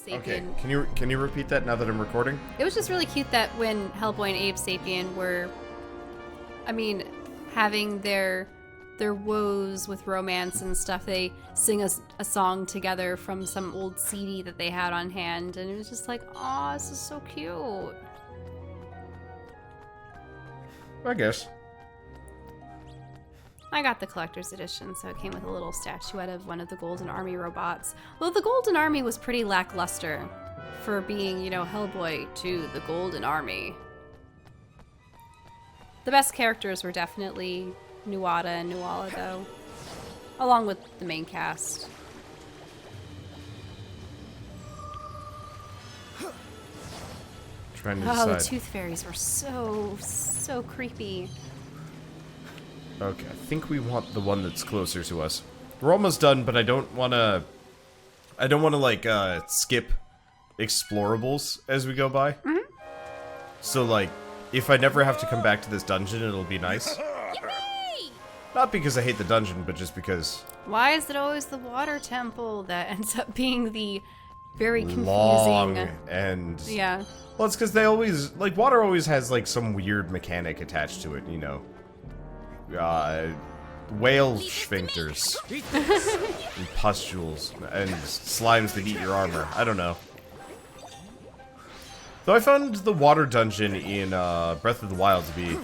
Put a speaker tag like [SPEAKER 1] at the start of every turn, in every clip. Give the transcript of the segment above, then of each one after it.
[SPEAKER 1] Sapien.
[SPEAKER 2] Okay, can you repeat that now that I'm recording?
[SPEAKER 1] It was just really cute that when Hellboy and Abe Sapien were, I mean, having their woes with romance and stuff, they sing a song together from some old CD that they had on hand, and it was just like, aw, this is so cute.
[SPEAKER 2] I guess.
[SPEAKER 1] I got the collector's edition, so it came with a little statuette of one of the Golden Army robots. Well, the Golden Army was pretty lackluster for being, you know, Hellboy to the Golden Army. The best characters were definitely Nuada and Nuala, though, along with the main cast.
[SPEAKER 2] Trying to
[SPEAKER 1] Oh, the
[SPEAKER 2] decide.
[SPEAKER 1] Tooth Fairies were so creepy.
[SPEAKER 2] Okay, I think we want the one that's closer to us. We're almost done, but I don't want to like skip explorables as we go by.
[SPEAKER 1] Mm-hmm.
[SPEAKER 2] So like, if I never have to come back to this dungeon, it'll be nice.
[SPEAKER 1] Yippee!
[SPEAKER 2] Not because I hate the dungeon, but just because
[SPEAKER 1] Why is it always the water temple that ends up being the very confusing?
[SPEAKER 2] long and
[SPEAKER 1] Yeah.
[SPEAKER 2] Well, it's because they always like water always has like some weird mechanic attached to it, you know. Whale sphincters and pustules and slimes that eat your armor. I don't know. Though I found the water dungeon in Breath of the Wild to be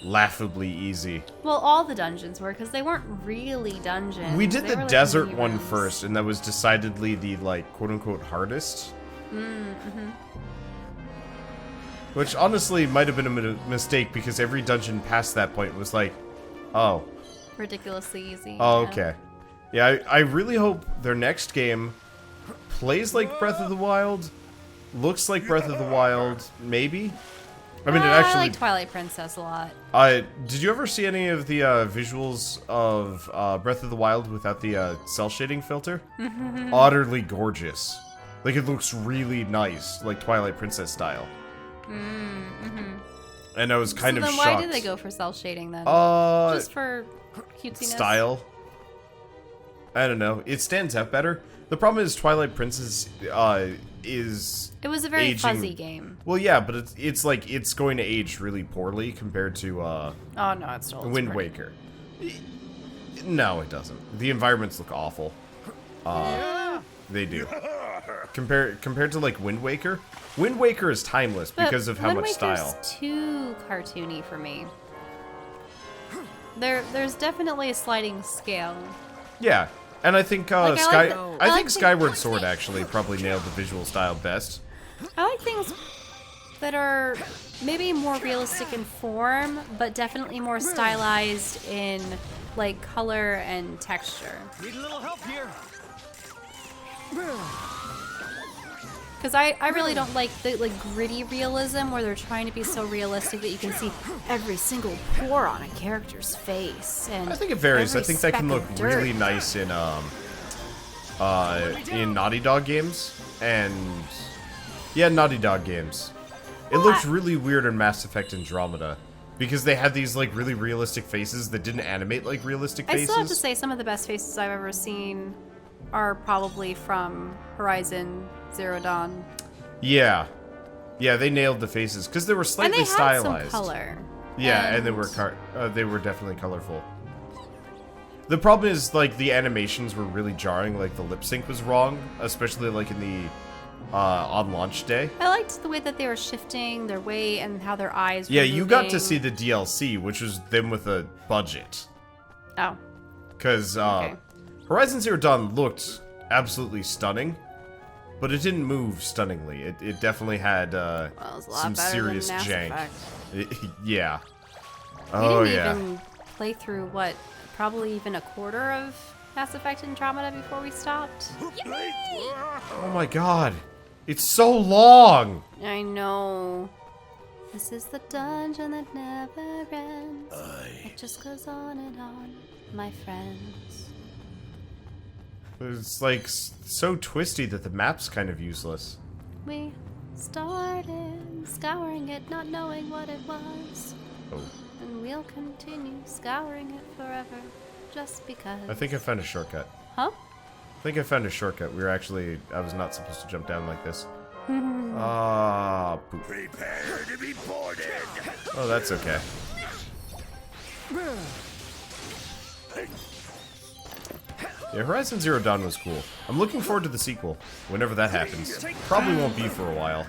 [SPEAKER 2] laughably easy.
[SPEAKER 1] Well, all the dungeons were, because they weren't really dungeons.
[SPEAKER 2] We did
[SPEAKER 1] They
[SPEAKER 2] the
[SPEAKER 1] were, like,
[SPEAKER 2] desert
[SPEAKER 1] mini
[SPEAKER 2] one
[SPEAKER 1] rooms.
[SPEAKER 2] first, and that was decidedly the like quote-unquote hardest.
[SPEAKER 1] Mm-hmm.
[SPEAKER 2] Which honestly might have been a mistake because every dungeon past that point was like, oh.
[SPEAKER 1] Ridiculously easy.
[SPEAKER 2] Oh,
[SPEAKER 1] yeah.
[SPEAKER 2] okay. Yeah, I really hope their next game plays like Breath of the Wild, looks like Breath of the Wild, maybe? I mean, it
[SPEAKER 1] I
[SPEAKER 2] actually...
[SPEAKER 1] like Twilight Princess a lot.
[SPEAKER 2] Did you ever see any of the visuals of Breath of the Wild without the cell shading filter? Utterly gorgeous. Like, it looks really nice, like Twilight Princess style. And I was kind of
[SPEAKER 1] then
[SPEAKER 2] shocked.
[SPEAKER 1] why did they go for cell shading then? Just for cutesiness?
[SPEAKER 2] Style. I don't know. It stands out better. The problem is Twilight Princess is
[SPEAKER 1] It was a very
[SPEAKER 2] aging-
[SPEAKER 1] fuzzy game.
[SPEAKER 2] Well, yeah, but it's like it's going to age really poorly compared to
[SPEAKER 1] Oh no, it's still
[SPEAKER 2] Wind
[SPEAKER 1] pretty.
[SPEAKER 2] Waker. No, it doesn't. The environments look awful. They do. Compared to like Wind Waker. Wind Waker is timeless
[SPEAKER 1] But
[SPEAKER 2] because of how
[SPEAKER 1] Wind
[SPEAKER 2] much
[SPEAKER 1] Waker's
[SPEAKER 2] style.
[SPEAKER 1] too cartoony for me. There's definitely a sliding scale.
[SPEAKER 2] Yeah, and I think
[SPEAKER 1] Like, I like the-
[SPEAKER 2] Skyward Sword actually probably nailed the visual style best.
[SPEAKER 1] I like things that are maybe more realistic in form, but definitely more stylized in like color and texture.
[SPEAKER 3] Need a little help here.
[SPEAKER 1] Because I really don't like the like gritty realism where they're trying to be so realistic that you can see every single pore on a character's face. And
[SPEAKER 2] I think it varies. I
[SPEAKER 1] every
[SPEAKER 2] think that can
[SPEAKER 1] speck
[SPEAKER 2] look
[SPEAKER 1] of dirt.
[SPEAKER 2] really nice in Naughty Dog games and yeah, Naughty Dog games. It looked really weird in Mass Effect Andromeda because they had these like really realistic faces that didn't animate like realistic
[SPEAKER 1] I
[SPEAKER 2] faces.
[SPEAKER 1] still have to say some of the best faces I've ever seen are probably from Horizon Zero Dawn.
[SPEAKER 2] Yeah, they nailed the faces because they were
[SPEAKER 1] And
[SPEAKER 2] slightly
[SPEAKER 1] they had
[SPEAKER 2] stylized.
[SPEAKER 1] some color.
[SPEAKER 2] Yeah, and they were definitely colorful. The problem is like the animations were really jarring. Like the lip sync was wrong, especially like in the on launch day.
[SPEAKER 1] I liked the way that they were shifting their weight and how their eyes were
[SPEAKER 2] Yeah, you got to
[SPEAKER 1] moving.
[SPEAKER 2] see the DLC, which was them with a budget.
[SPEAKER 1] Oh.
[SPEAKER 2] Because
[SPEAKER 1] Okay.
[SPEAKER 2] Horizon Zero Dawn looked absolutely stunning, but it didn't move stunningly. It definitely had
[SPEAKER 1] Well, it was a lot
[SPEAKER 2] some
[SPEAKER 1] better
[SPEAKER 2] serious
[SPEAKER 1] than Mass
[SPEAKER 2] jank.
[SPEAKER 1] Effect.
[SPEAKER 2] Yeah.
[SPEAKER 1] We
[SPEAKER 2] Oh
[SPEAKER 1] didn't
[SPEAKER 2] yeah.
[SPEAKER 1] even play through, what, probably even a quarter of Mass Effect Andromeda before we stopped?
[SPEAKER 2] Oh my god. It's so long!
[SPEAKER 1] I know. This is the dungeon that never ends. It just goes on and on, my friends.
[SPEAKER 2] It's like so twisty that the map's kind of useless.
[SPEAKER 1] We started scouring it, not knowing what it was.
[SPEAKER 2] Oh.
[SPEAKER 1] And we'll continue scouring it forever, just because.
[SPEAKER 2] I think I found a shortcut.
[SPEAKER 1] Huh?
[SPEAKER 2] I think I found a shortcut. I was not supposed to jump down like this. Poop.
[SPEAKER 3] Prepare to be boarded.
[SPEAKER 2] Oh, that's okay. Yeah, Horizon Zero Dawn was cool. I'm looking forward to the sequel, whenever that happens. Probably won't be for a while,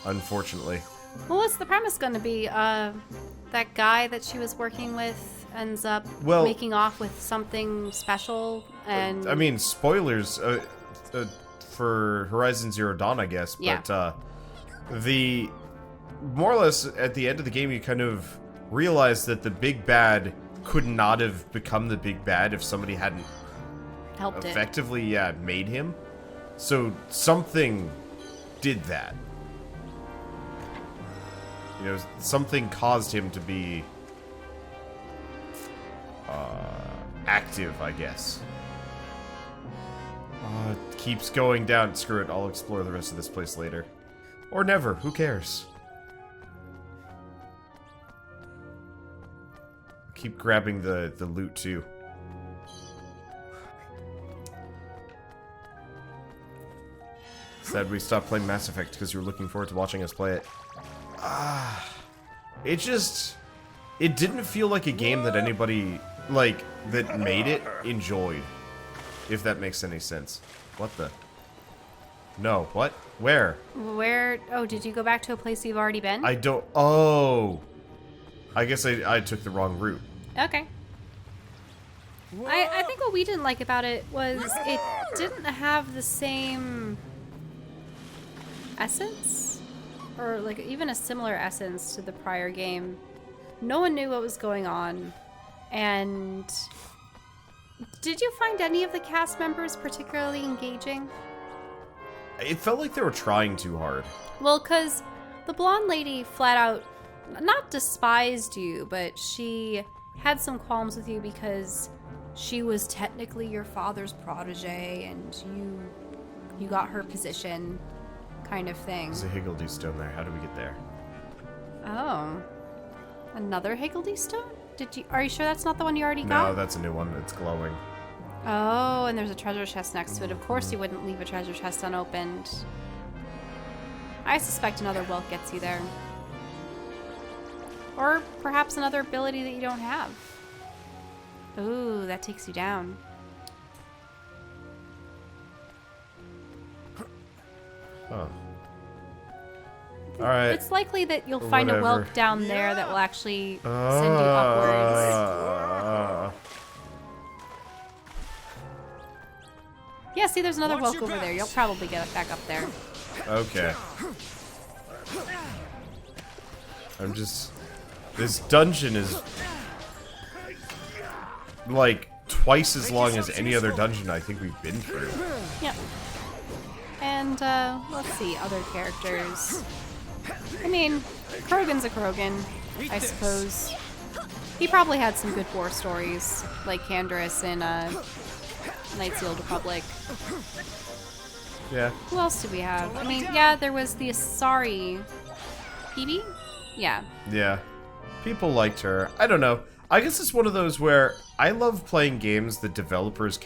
[SPEAKER 2] unfortunately.
[SPEAKER 1] Well, what's the premise going to be? That guy that she was working with ends up making off with something special, and...
[SPEAKER 2] I mean, spoilers for Horizon Zero Dawn, I guess, but the... More or less, at the end of the game, you kind of realize that the big bad could not have become the big bad if somebody hadn't
[SPEAKER 1] helped
[SPEAKER 2] effectively made him. So something did that. You know, something caused him to be active, I guess. It keeps going down. Screw it, I'll explore the rest of this place later. Or never, who cares? Keep grabbing the loot too. Said we stopped playing Mass Effect because you were looking forward to watching us play it. It didn't feel like a game that anybody, that made it, enjoyed. If that makes any sense. What the? No, what? Where?
[SPEAKER 1] Where? Oh, did you go back to a place you've already been?
[SPEAKER 2] I don't, oh. I guess I took the wrong route.
[SPEAKER 1] Okay. I think what we didn't like about it was it didn't have the same essence, or even a similar essence to the prior game. No one knew what was going on, and did you find any of the cast members particularly engaging?
[SPEAKER 2] It felt like they were trying too hard.
[SPEAKER 1] Well, because the blonde lady flat out not despised you, but she had some qualms with you because she was technically your father's protege, and you got her position, kind of thing.
[SPEAKER 2] There's a Higgledy stone there. How do we get there?
[SPEAKER 1] Oh, another Higgledy stone? Are you sure that's not the one you already got?
[SPEAKER 2] No, that's a new one. It's glowing.
[SPEAKER 1] Oh, and there's a treasure chest next to it. Of course you wouldn't leave a treasure chest unopened. I suspect another wealth gets you there. Or perhaps another ability that you don't have. Ooh, that takes you down.
[SPEAKER 2] Oh. Alright.
[SPEAKER 1] It's likely that you'll find a whelk down there that will actually send you upwards. Yeah, see, there's another whelk over there. You'll probably get back up there.
[SPEAKER 2] Okay. This dungeon is twice as long as any other dungeon I think we've been through.
[SPEAKER 1] Yep. And, let's see, other characters. I mean, Krogan's a Krogan, I suppose. He probably had some good war stories, like Canderous in, Knights of the Old Republic.
[SPEAKER 2] Yeah.
[SPEAKER 1] Who else did we have? I mean, yeah, there was the Asari PB? Yeah.
[SPEAKER 2] Yeah. People liked her. I don't know. I guess it's one of those where I love playing games that developers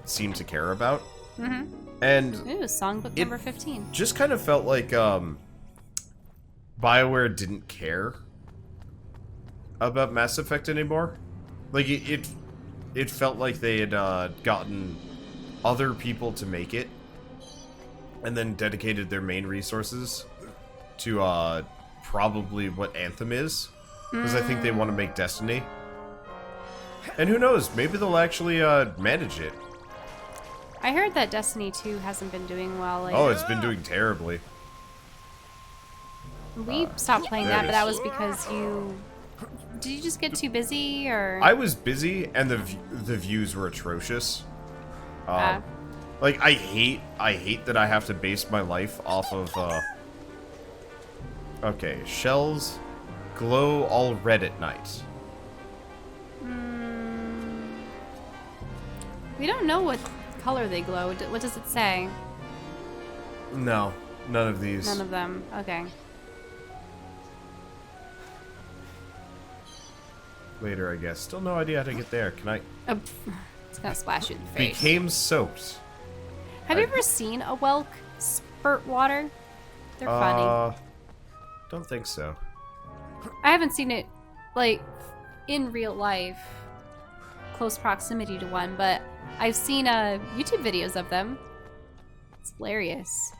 [SPEAKER 2] seem to care about.
[SPEAKER 1] Mm-hmm.
[SPEAKER 2] And
[SPEAKER 1] Ooh, songbook number 15.
[SPEAKER 2] Just kind of felt like BioWare didn't care about Mass Effect anymore. Like it felt like they had gotten other people to make it, and then dedicated their main resources to probably what Anthem is, because I think they want to make Destiny. And who knows, maybe they'll actually manage it.
[SPEAKER 1] I heard that Destiny 2 hasn't been doing well lately.
[SPEAKER 2] Oh, it's been doing terribly.
[SPEAKER 1] We stopped playing that, but that was because you... Did you just get too busy, or...?
[SPEAKER 2] I was busy, and the views were atrocious. Like, I hate that I have to base my life off of, Okay, shells glow all red at night.
[SPEAKER 1] We don't know what color they glow. What does it say?
[SPEAKER 2] No, none of these.
[SPEAKER 1] None of them. Okay.
[SPEAKER 2] Later, I guess. Still no idea how to get there. Can I...
[SPEAKER 1] Oh, it's gonna splash you in the face.
[SPEAKER 2] Became soaked.
[SPEAKER 1] Have you ever seen a whelk spurt water? They're funny.
[SPEAKER 2] Don't think so.
[SPEAKER 1] I haven't seen it, like, in real life, close proximity to one, but I've seen YouTube videos of them. It's hilarious.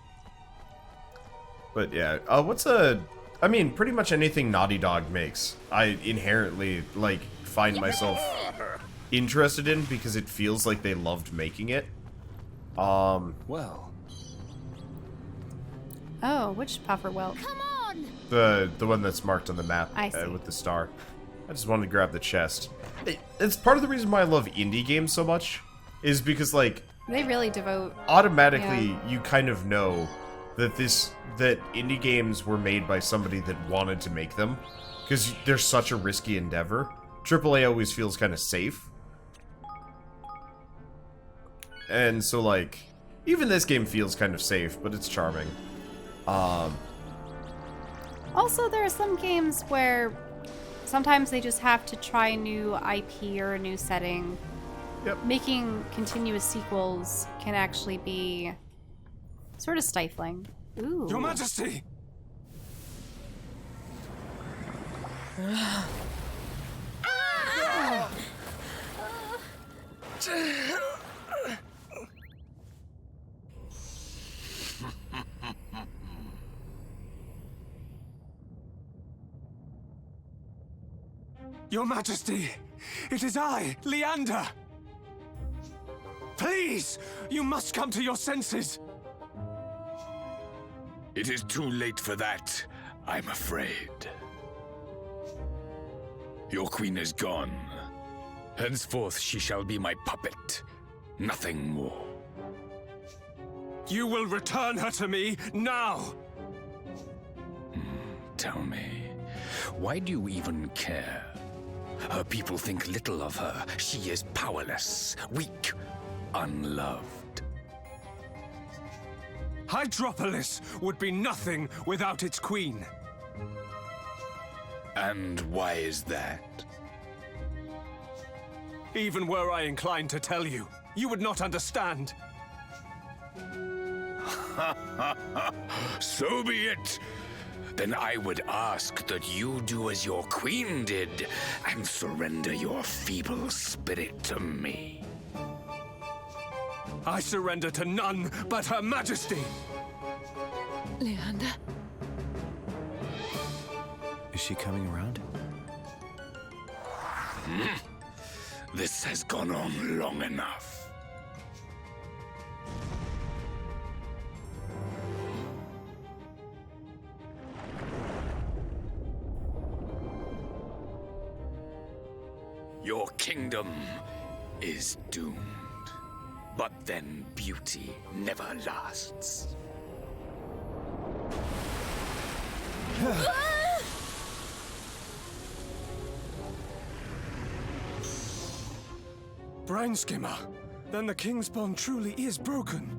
[SPEAKER 2] But yeah, I mean, pretty much anything Naughty Dog makes, I inherently, like, find myself interested in because it feels like they loved making it.
[SPEAKER 4] Well.
[SPEAKER 1] Oh, which puffer whelk?
[SPEAKER 5] Come on!
[SPEAKER 2] The one that's marked on the map
[SPEAKER 1] I see.
[SPEAKER 2] with the star. I just wanted to grab the chest. It's part of the reason why I love indie games so much, is because, like,
[SPEAKER 1] They really devote.
[SPEAKER 2] automatically you kind of know that that indie games were made by somebody that wanted to make them, because they're such a risky endeavor. AAA always feels kind of safe. And so, like, even this game feels kind of safe, but it's charming.
[SPEAKER 1] Also, there are some games where sometimes they just have to try a new IP or a new setting.
[SPEAKER 2] Yep.
[SPEAKER 1] Making continuous sequels can actually be sort of stifling. Ooh.
[SPEAKER 4] Your Majesty! Your Majesty, it is I, Leander. Please, you must come to your senses.
[SPEAKER 3] It is too late for that, I'm afraid. Your queen is gone. Henceforth she shall be my puppet, nothing more.
[SPEAKER 4] You will return her to me now.
[SPEAKER 3] Tell me, why do you even care? Her people think little of her. She is powerless, weak, unloved.
[SPEAKER 4] Hydropolis would be nothing without its queen.
[SPEAKER 3] And why is that?
[SPEAKER 4] Even were I inclined to tell you, you would not understand.
[SPEAKER 3] So be it. Then I would ask that you do as your queen did and surrender your feeble spirit to me.
[SPEAKER 4] I surrender to none but Her Majesty.
[SPEAKER 5] Leander?
[SPEAKER 6] Is she coming around?
[SPEAKER 3] This has gone on long enough. Your kingdom is doomed. But then beauty never lasts.
[SPEAKER 4] Brain skimmer. Then the King's bond truly is broken.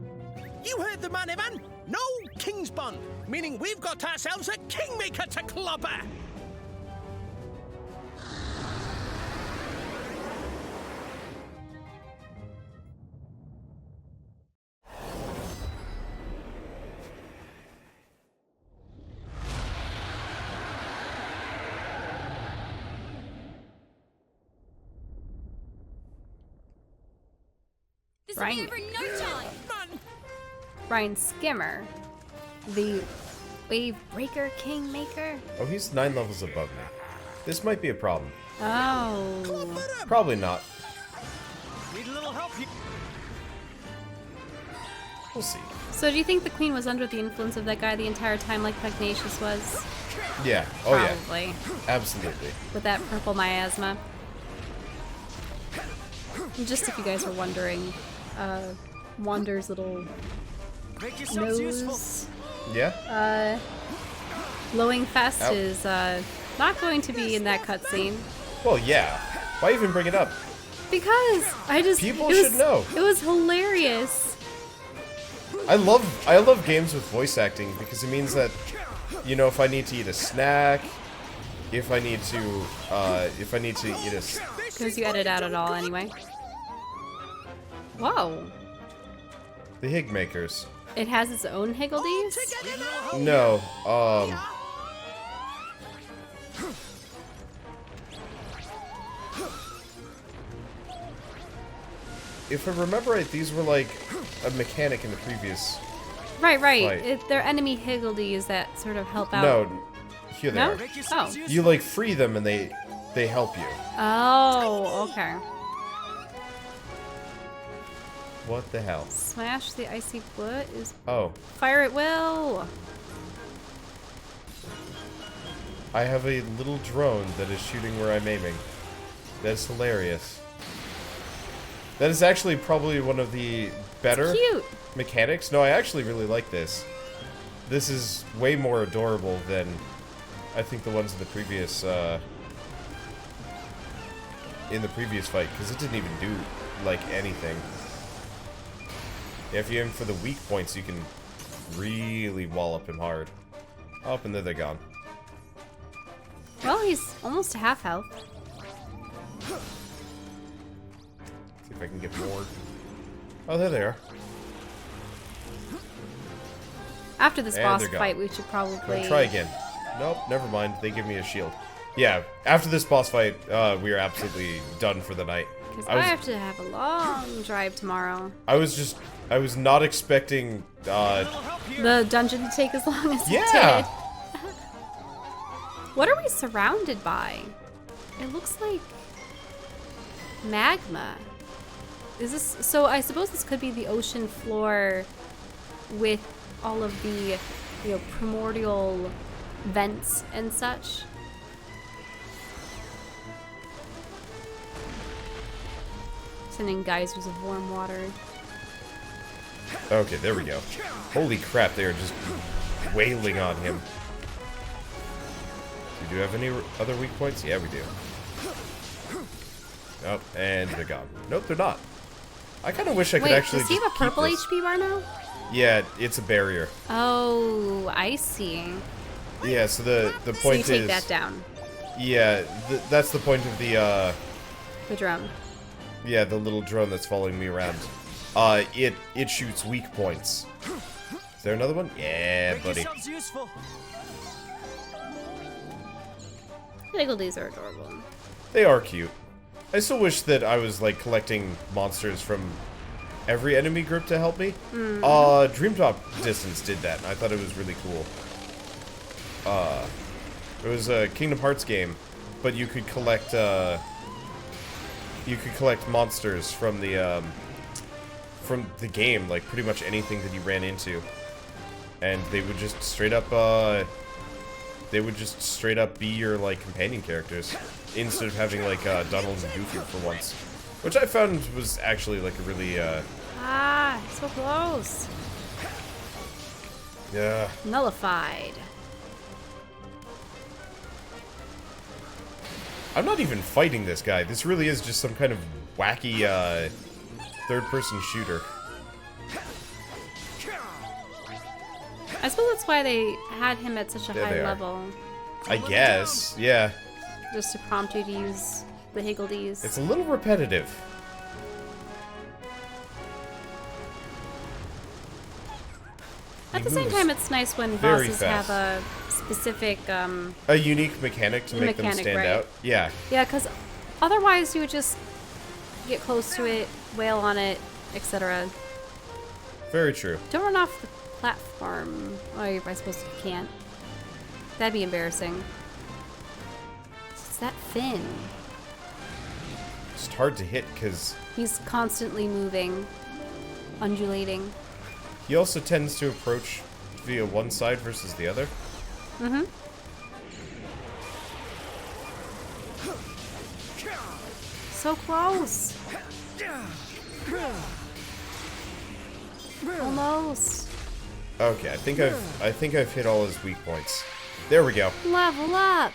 [SPEAKER 7] You heard the man, Evan. No King's bond, meaning we've got ourselves a Kingmaker to clobber.
[SPEAKER 5] This will be over in no time!
[SPEAKER 1] Ryan Skimmer, the Wave Breaker Kingmaker.
[SPEAKER 2] Oh, he's 9 levels above me. This might be a problem.
[SPEAKER 1] Oh.
[SPEAKER 2] Probably not.
[SPEAKER 7] Need a little help here.
[SPEAKER 2] We'll see.
[SPEAKER 1] So do you think the Queen was under the influence of that guy the entire time like Pugnacious was?
[SPEAKER 2] Yeah. Oh,
[SPEAKER 1] Probably.
[SPEAKER 2] yeah. Absolutely.
[SPEAKER 1] With that purple miasma. And just if you guys were wondering, Wander's little
[SPEAKER 7] Make yourselves useful.
[SPEAKER 1] nose
[SPEAKER 2] Yeah?
[SPEAKER 1] glowing fest
[SPEAKER 2] Ow.
[SPEAKER 1] is not going to be in that cutscene.
[SPEAKER 2] Well, yeah. Why even bring it up?
[SPEAKER 1] Because I just
[SPEAKER 2] People
[SPEAKER 1] it was,
[SPEAKER 2] should know.
[SPEAKER 1] It was hilarious.
[SPEAKER 2] I love games with voice acting because it means that, you know, if I need to eat a snack, if I need to eat a...
[SPEAKER 1] Because you edit out it all anyway. Whoa.
[SPEAKER 2] The Higmakers.
[SPEAKER 1] It has its own higgledies?
[SPEAKER 2] No, if I remember right, these were like a mechanic in the previous.
[SPEAKER 1] Right.
[SPEAKER 2] Right.
[SPEAKER 1] They're enemy higgledies that sort of help out.
[SPEAKER 2] No, here they
[SPEAKER 1] No?
[SPEAKER 2] are.
[SPEAKER 1] Oh.
[SPEAKER 2] You like free them and they help you.
[SPEAKER 1] Oh, okay.
[SPEAKER 2] What the hell?
[SPEAKER 1] Smash the icy foot is
[SPEAKER 2] Oh,
[SPEAKER 1] fire at will.
[SPEAKER 2] I have a little drone that is shooting where I'm aiming. That's hilarious. That is actually probably one of the better
[SPEAKER 1] Cute.
[SPEAKER 2] mechanics. No, I actually really like this. This is way more adorable than I think the ones in the previous fight, because it didn't even do like anything. If you aim for the weak points, you can really wallop him hard. Oh, and there they're gone.
[SPEAKER 1] Well, he's almost to half health.
[SPEAKER 2] See if I can get more. Oh, there they are.
[SPEAKER 1] After this
[SPEAKER 2] And
[SPEAKER 1] boss
[SPEAKER 2] they're gone.
[SPEAKER 1] fight, we should probably...
[SPEAKER 2] Gonna try again. Nope, never mind. They give me a shield. Yeah, after this boss fight, we are absolutely done for the night.
[SPEAKER 1] Because I have to have a long drive tomorrow.
[SPEAKER 2] I was not expecting,
[SPEAKER 1] The dungeon to take as long as it
[SPEAKER 2] Yeah.
[SPEAKER 1] did. What are we surrounded by? It looks like magma. Is this so? I suppose this could be the ocean floor with all of the, primordial vents and such. Sending geysers of warm water.
[SPEAKER 2] Okay, there we go. Holy crap, they are just wailing on him. Do you have any other weak points? Yeah, we do. Oh, and they're gone. Nope, they're not. I kind of wish I could
[SPEAKER 1] Wait,
[SPEAKER 2] actually
[SPEAKER 1] does he
[SPEAKER 2] just
[SPEAKER 1] have a purple
[SPEAKER 2] keep this.
[SPEAKER 1] HP bar now?
[SPEAKER 2] Yeah, it's a barrier.
[SPEAKER 1] Oh, I see.
[SPEAKER 2] Yeah, so the
[SPEAKER 1] So
[SPEAKER 2] point
[SPEAKER 1] you take
[SPEAKER 2] is...
[SPEAKER 1] that down.
[SPEAKER 2] Yeah, that's the point of the,
[SPEAKER 1] The drone.
[SPEAKER 2] yeah, the little drone that's following me around. It shoots weak points. Is there another one? Yeah, buddy.
[SPEAKER 7] Useful.
[SPEAKER 1] Higgledies are adorable.
[SPEAKER 2] They are cute. I still wish that I was, like, collecting monsters from every enemy group to help me. Dreamtop Distance did that, and I thought it was really cool. It was a Kingdom Hearts game, but you could collect monsters from the game, like pretty much anything that you ran into, and they would just straight up be your like companion characters instead of having like Donald and Goofy for once, which I found was actually like a really
[SPEAKER 1] Ah, so close.
[SPEAKER 2] yeah.
[SPEAKER 1] Nullified.
[SPEAKER 2] I'm not even fighting this guy. This really is just some kind of wacky third-person shooter.
[SPEAKER 1] I suppose that's why they had him at such a
[SPEAKER 2] There
[SPEAKER 1] high
[SPEAKER 2] they are.
[SPEAKER 1] level.
[SPEAKER 2] I guess, yeah.
[SPEAKER 1] Just to prompt you to use the Higgledies.
[SPEAKER 2] It's a little repetitive.
[SPEAKER 1] At the same
[SPEAKER 2] moves
[SPEAKER 1] time, it's nice when
[SPEAKER 2] very
[SPEAKER 1] bosses
[SPEAKER 2] fast.
[SPEAKER 1] have a specific,
[SPEAKER 2] A unique mechanic to make them
[SPEAKER 1] Mechanic,
[SPEAKER 2] stand
[SPEAKER 1] right.
[SPEAKER 2] out. Yeah.
[SPEAKER 1] yeah, because otherwise you would just get close to it, wail on it, etc.
[SPEAKER 2] Very true.
[SPEAKER 1] Don't run off the platform. Oh, I suppose you can't. That'd be embarrassing. It's that Finn.
[SPEAKER 2] It's hard to hit because
[SPEAKER 1] He's constantly moving, undulating.
[SPEAKER 2] he also tends to approach via one side versus the other.
[SPEAKER 1] Mm-hmm. So close. Almost.
[SPEAKER 2] Okay, I think I've hit all his weak points. There we go.
[SPEAKER 1] Level up.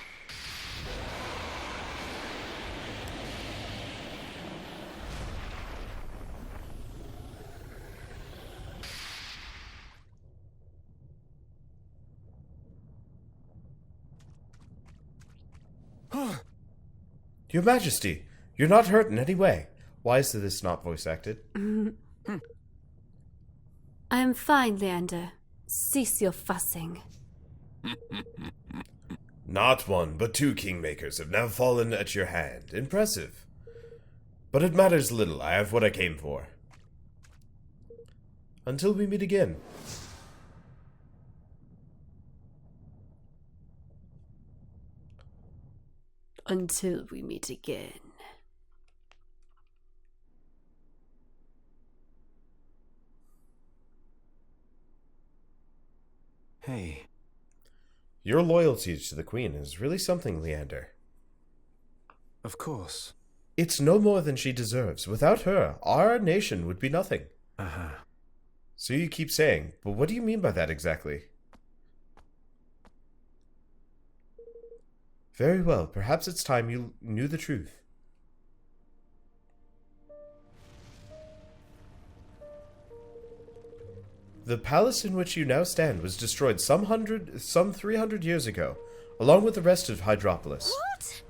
[SPEAKER 2] Your Majesty, you're not hurt in any way. Why is this not voice acted?
[SPEAKER 1] I am fine, Leander. Cease your fussing.
[SPEAKER 2] Not one, but 2 Kingmakers have now fallen at your hand. Impressive. But it matters little. I have what I came for. Until we meet again.
[SPEAKER 1] Until we meet again.
[SPEAKER 6] Hey,
[SPEAKER 2] Your loyalty to the Queen is really something, Leander.
[SPEAKER 6] of course.
[SPEAKER 2] It's no more than she deserves. Without her, our nation would be nothing.
[SPEAKER 6] Uh-huh.
[SPEAKER 2] So you keep saying, but what do you mean by that exactly? Very well, perhaps it's time you knew the truth. The palace in which you now stand was destroyed some 300 years ago, along with the rest of Hydropolis.
[SPEAKER 5] What?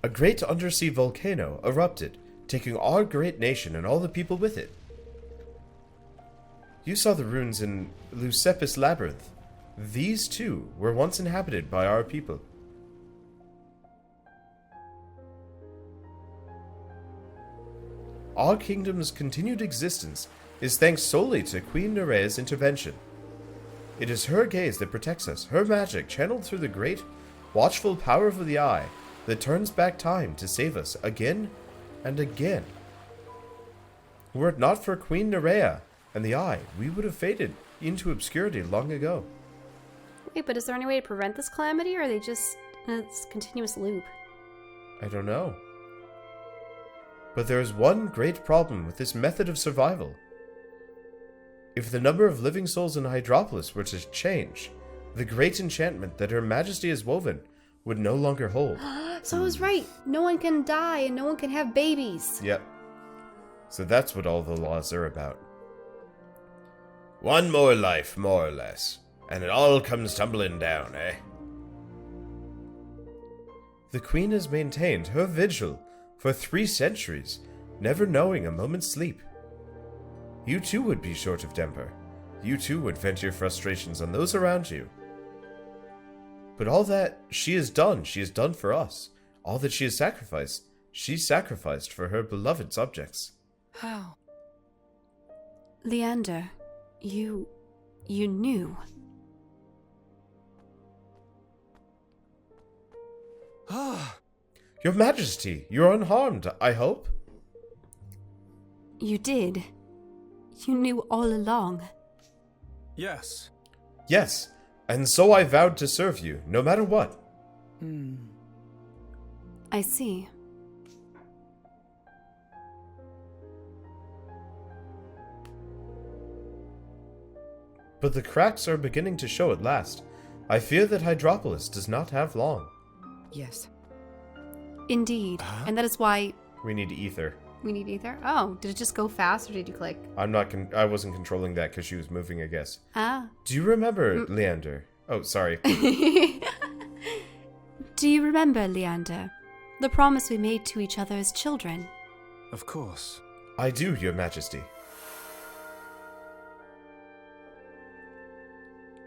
[SPEAKER 2] A great undersea volcano erupted, taking our great nation and all the people with it. You saw the ruins in Lucepis Labyrinth. These too were once inhabited by our people. Our kingdom's continued existence is thanks solely to Queen Nerea's intervention. It is her gaze that protects us, her magic channeled through the great, watchful power of the eye that turns back time to save us again and again. Were it not for Queen Nerea and the eye, we would have faded into obscurity long ago.
[SPEAKER 1] Wait, but is there any way to prevent this calamity, or are they just in a continuous loop?
[SPEAKER 2] I don't know. But there is one great problem with this method of survival. If the number of living souls in Hydropolis were to change, the great enchantment that Her Majesty has woven would no longer hold.
[SPEAKER 1] So I was right. No one can die and no one can have babies.
[SPEAKER 2] Yep. So that's what all the laws are about. One more life, more or less, and it all comes tumbling down, eh? The Queen has maintained her vigil for 3 centuries, never knowing a moment's sleep. You too would be short of temper. You too would vent your frustrations on those around you. But all that she has done for us. All that she has sacrificed, she sacrificed for her beloved subjects.
[SPEAKER 5] How?
[SPEAKER 1] Leander, you knew.
[SPEAKER 2] Your Majesty, you're unharmed, I hope?
[SPEAKER 1] You did. You knew all along.
[SPEAKER 4] Yes.
[SPEAKER 2] Yes, and so I vowed to serve you, no matter what.
[SPEAKER 1] I see.
[SPEAKER 2] But the cracks are beginning to show at last. I fear that Hydropolis does not have long.
[SPEAKER 5] Yes.
[SPEAKER 1] Indeed. And that is why
[SPEAKER 2] We need ether.
[SPEAKER 1] we need ether. Oh, did it just go fast or did you click?
[SPEAKER 2] I wasn't controlling that because she was moving, I guess.
[SPEAKER 1] Ah.
[SPEAKER 2] Do you remember, Leander? Oh, sorry.
[SPEAKER 1] Do you remember, Leander? The promise we made to each other as children.
[SPEAKER 6] Of course.
[SPEAKER 2] I do, Your Majesty.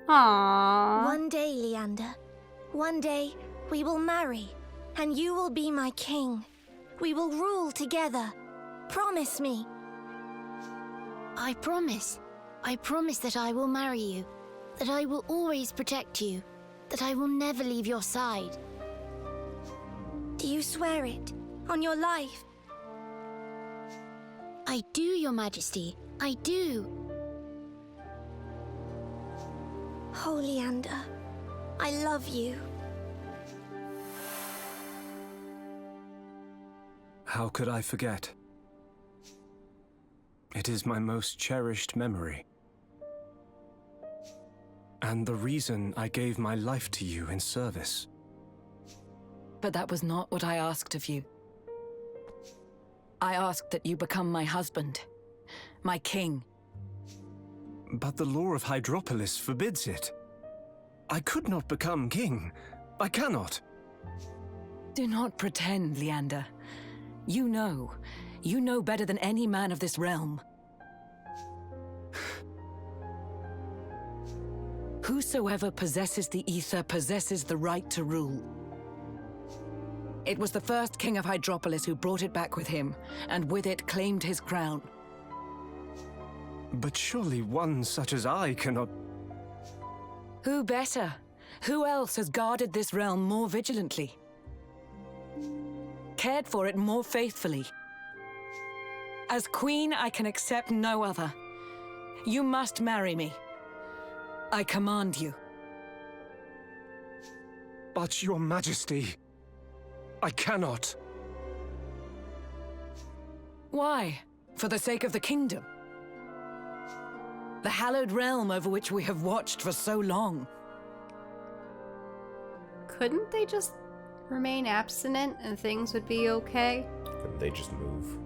[SPEAKER 1] Aww.
[SPEAKER 8] One day, Leander, one day we will marry, and you will be my king. We will rule together. Promise me.
[SPEAKER 9] I promise. I promise that I will marry you, that I will always protect you, that I will never leave your side.
[SPEAKER 8] Do you swear it? On your life?
[SPEAKER 9] I do, Your Majesty. I do.
[SPEAKER 8] Oh, Leander, I love you.
[SPEAKER 6] How could I forget? It is my most cherished memory. And the reason I gave my life to you in service.
[SPEAKER 5] But that was not what I asked of you. I asked that you become my husband, my king.
[SPEAKER 6] But the law of Hydropolis forbids it. I could not become king. I cannot.
[SPEAKER 5] Do not pretend, Leander. You know better than any man of this realm. Whosoever possesses the ether possesses the right to rule. It was the first king of Hydropolis who brought it back with him, and with it claimed his crown.
[SPEAKER 6] But surely one such as I cannot...
[SPEAKER 5] Who better? Who else has guarded this realm more vigilantly? Cared for it more faithfully? As queen, I can accept no other. You must marry me. I command you.
[SPEAKER 6] But your majesty... I cannot.
[SPEAKER 5] Why? For the sake of the kingdom? The hallowed realm over which we have watched for so long.
[SPEAKER 1] Couldn't they just remain abstinent and things would be okay?
[SPEAKER 2] Couldn't they just move?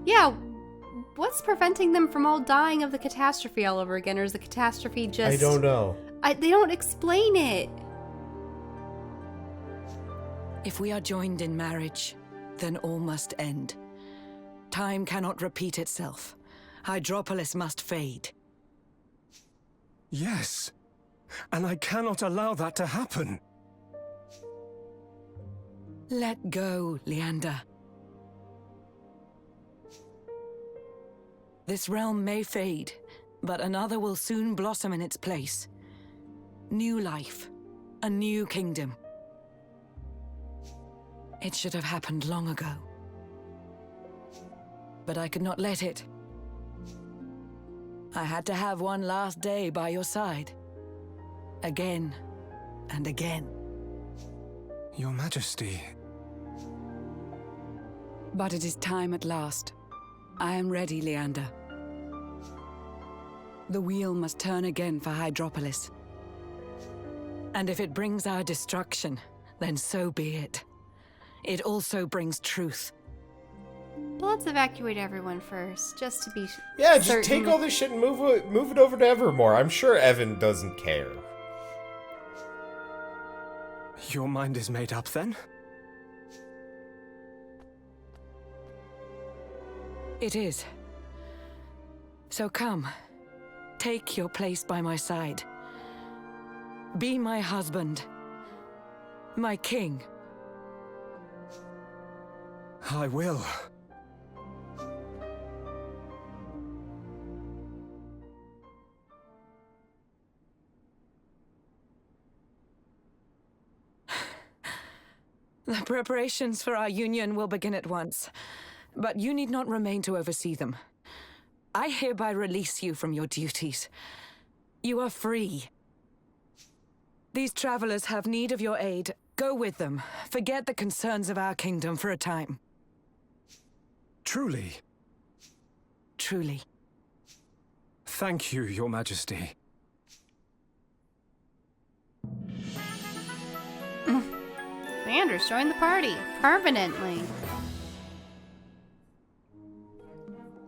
[SPEAKER 1] Yeah, what's preventing them from all dying of the catastrophe all over again, or is the catastrophe just...
[SPEAKER 2] I don't know.
[SPEAKER 1] They don't explain it.
[SPEAKER 5] If we are joined in marriage, then all must end. Time cannot repeat itself. Hydropolis must fade.
[SPEAKER 6] Yes, and I cannot allow that to happen.
[SPEAKER 5] Let go, Leander. This realm may fade, but another will soon blossom in its place. New life, a new kingdom. It should have happened long ago. But I could not let it. I had to have one last day by your side. Again and again.
[SPEAKER 6] Your Majesty...
[SPEAKER 5] But it is time at last. I am ready, Leander. The wheel must turn again for Hydropolis. And if it brings our destruction, then so be it. It also brings truth.
[SPEAKER 1] Well, let's evacuate everyone first, just to be
[SPEAKER 2] Yeah, just
[SPEAKER 1] certain.
[SPEAKER 2] take all this shit and move it over to Evermore. I'm sure Evan doesn't care.
[SPEAKER 6] Your mind is made up, then?
[SPEAKER 5] It is. So come, take your place by my side. Be my husband, my king.
[SPEAKER 6] I will.
[SPEAKER 5] The preparations for our union will begin at once, but you need not remain to oversee them. I hereby release you from your duties. You are free. These travelers have need of your aid. Go with them. Forget the concerns of our kingdom for a time.
[SPEAKER 6] Truly?
[SPEAKER 5] Truly.
[SPEAKER 6] Thank you, Your Majesty.
[SPEAKER 1] Leander's joined the party, permanently.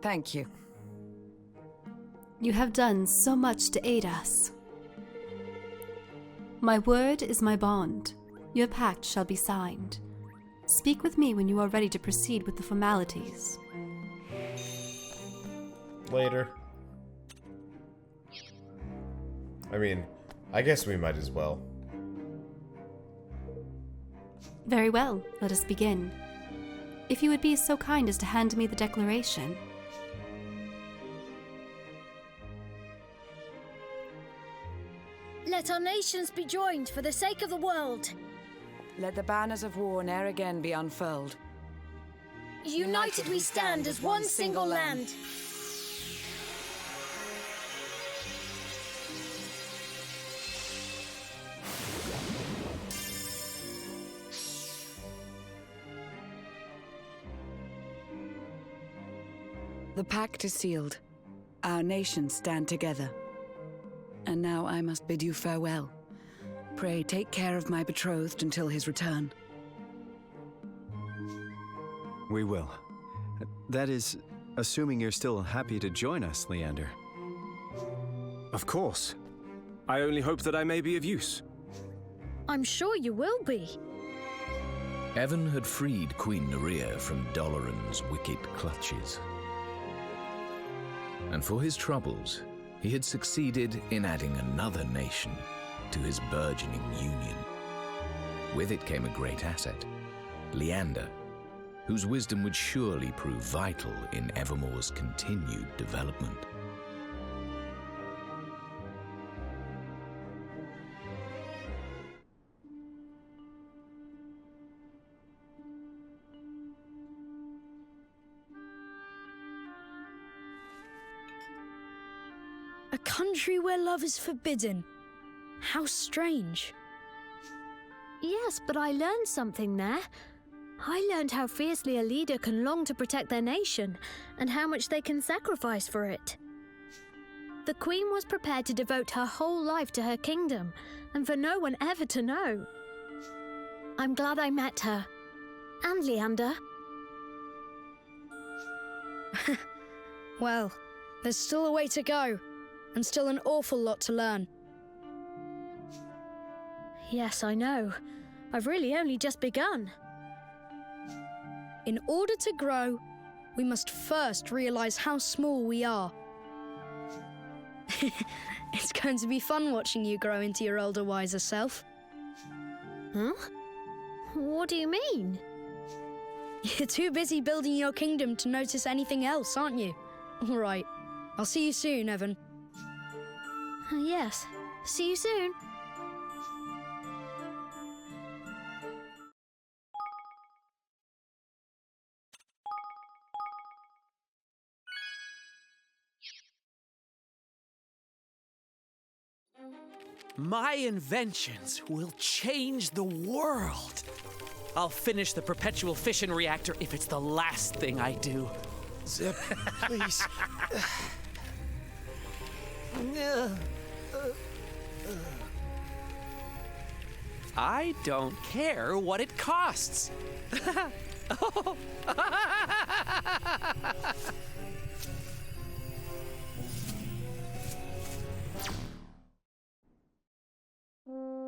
[SPEAKER 5] Thank you.
[SPEAKER 1] You have done so much to aid us. My word is my bond. Your pact shall be signed. Speak with me when you are ready to proceed with the formalities.
[SPEAKER 2] Later. I mean, I guess we might as well.
[SPEAKER 1] Very well, let us begin. If you would be so kind as to hand me the declaration.
[SPEAKER 9] Let our nations be joined for the sake of the world.
[SPEAKER 5] Let the banners of war ne'er again be unfurled.
[SPEAKER 9] United we stand as one single land.
[SPEAKER 5] The pact is sealed. Our nations stand together. And now I must bid you farewell. Pray take care of my betrothed until his return.
[SPEAKER 10] We will. That is, assuming you're still happy to join us, Leander.
[SPEAKER 6] Of course. I only hope that I may be of use.
[SPEAKER 9] I'm sure you will be.
[SPEAKER 3] Evan had freed Queen Nerea from Doloran's wicked clutches. And for his troubles, He had succeeded in adding another nation to his burgeoning union. With it came a great asset, Leander, whose wisdom would surely prove vital in Evermore's continued development.
[SPEAKER 11] A country where love is forbidden. How strange.
[SPEAKER 12] Yes, but I learned something there. I learned how fiercely a leader can long to protect their nation, and how much they can sacrifice for it. The Queen was prepared to devote her whole life to her kingdom, and for no one ever to know. I'm glad I met her. And Leander.
[SPEAKER 11] Well, there's still a way to go, and still an awful lot to learn.
[SPEAKER 12] Yes, I know. I've really only just begun.
[SPEAKER 11] In order to grow, we must first realize how small we are. It's going to be fun watching you grow into your older, wiser self.
[SPEAKER 12] Huh? What do you mean?
[SPEAKER 11] You're too busy building your kingdom to notice anything else, aren't you? All right. I'll see you soon, Evan.
[SPEAKER 12] Yes. See you soon.
[SPEAKER 7] My inventions will change the world. I'll finish the perpetual fission reactor if it's the last thing I do.
[SPEAKER 10] Zip, please.
[SPEAKER 7] I don't care what it costs.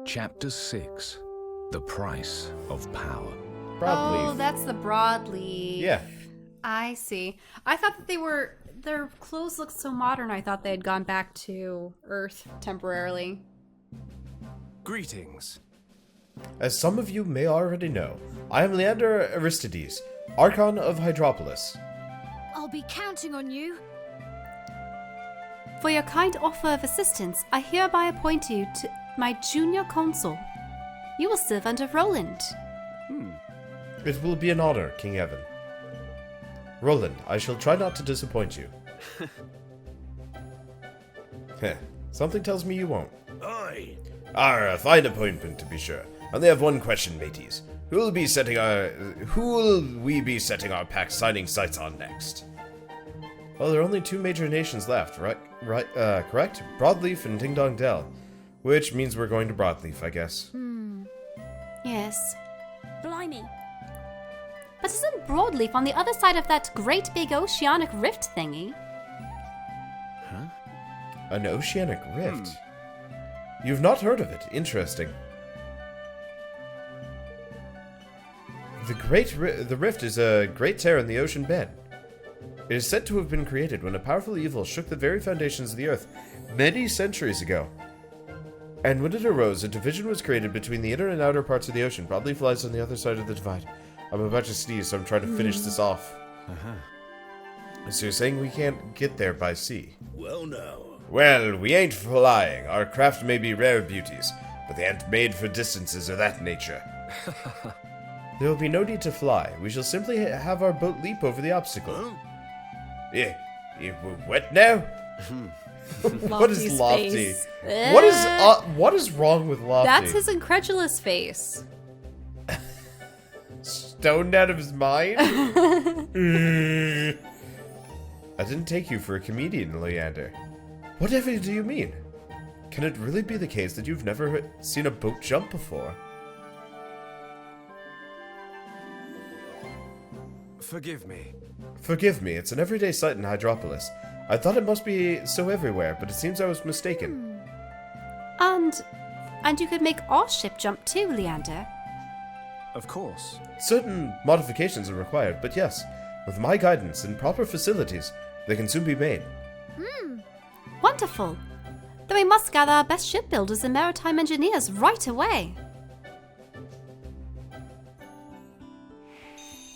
[SPEAKER 3] Chapter 6. The Price of Power.
[SPEAKER 2] Broadleaf.
[SPEAKER 1] Oh, that's the broadleaf.
[SPEAKER 2] Yeah.
[SPEAKER 1] I see. I thought that their clothes looked so modern. I thought they had gone back to Earth temporarily.
[SPEAKER 6] Greetings.
[SPEAKER 2] As some of you may already know, I am Leander Aristides, Archon of Hydropolis.
[SPEAKER 12] I'll be counting on you.
[SPEAKER 1] For your kind offer of assistance, I hereby appoint you to my junior consul. You will serve under Roland.
[SPEAKER 2] It will be an honor, King Evan. Roland, I shall try not to disappoint you. Heh, something tells me you won't.
[SPEAKER 7] Aye.
[SPEAKER 2] A fine appointment to be sure. I only have one question, mateys. Who will we be setting our pact signing sights on next? Well, there are only two major nations left, right? Correct? Broadleaf and Ding Dong Dell. Which means we're going to Broadleaf, I guess.
[SPEAKER 1] Yes.
[SPEAKER 11] Blimey.
[SPEAKER 1] But isn't Broadleaf on the other side of that great big oceanic rift thingy?
[SPEAKER 2] Huh? An oceanic rift? You've not heard of it. Interesting. The rift is a great tear in the ocean bed. It is said to have been created when a powerful evil shook the very foundations of the earth many centuries ago. And when it arose, a division was created between the inner and outer parts of the ocean. Broadleaf lies on the other side of the divide. I'm about to sneeze, so I'm trying to finish this off. So you're saying we can't get there by sea?
[SPEAKER 7] Well, no.
[SPEAKER 2] Well, we ain't flying. Our craft may be rare beauties, but they ain't made for distances of that nature. There will be no need to fly. We shall simply have our boat leap over the obstacle.
[SPEAKER 7] Huh?
[SPEAKER 2] Yeah, you wet now? What is
[SPEAKER 1] Lofty's
[SPEAKER 2] Lofty?
[SPEAKER 1] face.
[SPEAKER 2] What is wrong with Lofty?
[SPEAKER 1] That's his incredulous face.
[SPEAKER 2] Stoned out of his mind? I didn't take you for a comedian, Leander. Whatever do you mean? Can it really be the case that you've never seen a boat jump before?
[SPEAKER 6] Forgive me.
[SPEAKER 2] Forgive me, it's an everyday sight in Hydropolis. I thought it must be so everywhere, but it seems I was mistaken.
[SPEAKER 1] And you could make our ship jump too, Leander.
[SPEAKER 6] Of course.
[SPEAKER 2] Certain modifications are required, but yes, with my guidance and proper facilities, they can soon be made.
[SPEAKER 1] Wonderful! Then we must gather our best shipbuilders and maritime engineers right away.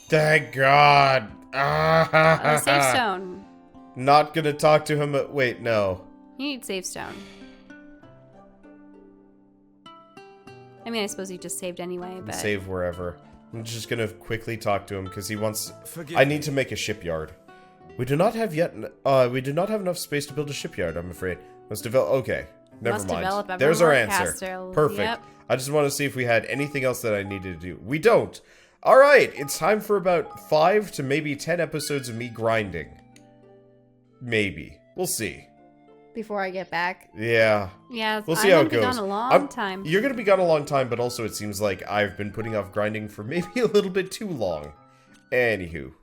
[SPEAKER 2] Thank God.
[SPEAKER 1] Save stone.
[SPEAKER 2] Not gonna talk to him. Wait, no.
[SPEAKER 1] You need save stone. I mean, I suppose you just saved anyway, but...
[SPEAKER 2] Save wherever. I'm just gonna quickly talk to him because he wants...
[SPEAKER 6] Forgive
[SPEAKER 2] I need to make a shipyard. We do not have enough space to build a shipyard, I'm afraid. Must develop... Okay. Never mind. There's our answer. Perfect.
[SPEAKER 1] Yep.
[SPEAKER 2] I just want to see if we had anything else that I needed to do. We don't. Alright, it's time for about 5 to maybe 10 episodes of me grinding. Maybe. We'll see.
[SPEAKER 1] Before I get back.
[SPEAKER 2] Yeah.
[SPEAKER 1] Yeah,
[SPEAKER 2] we'll see how it goes.
[SPEAKER 1] I'm gonna be gone a long time.
[SPEAKER 2] You're gonna be gone a long time, but also it seems like I've been putting off grinding for maybe a little bit too long. Anywho.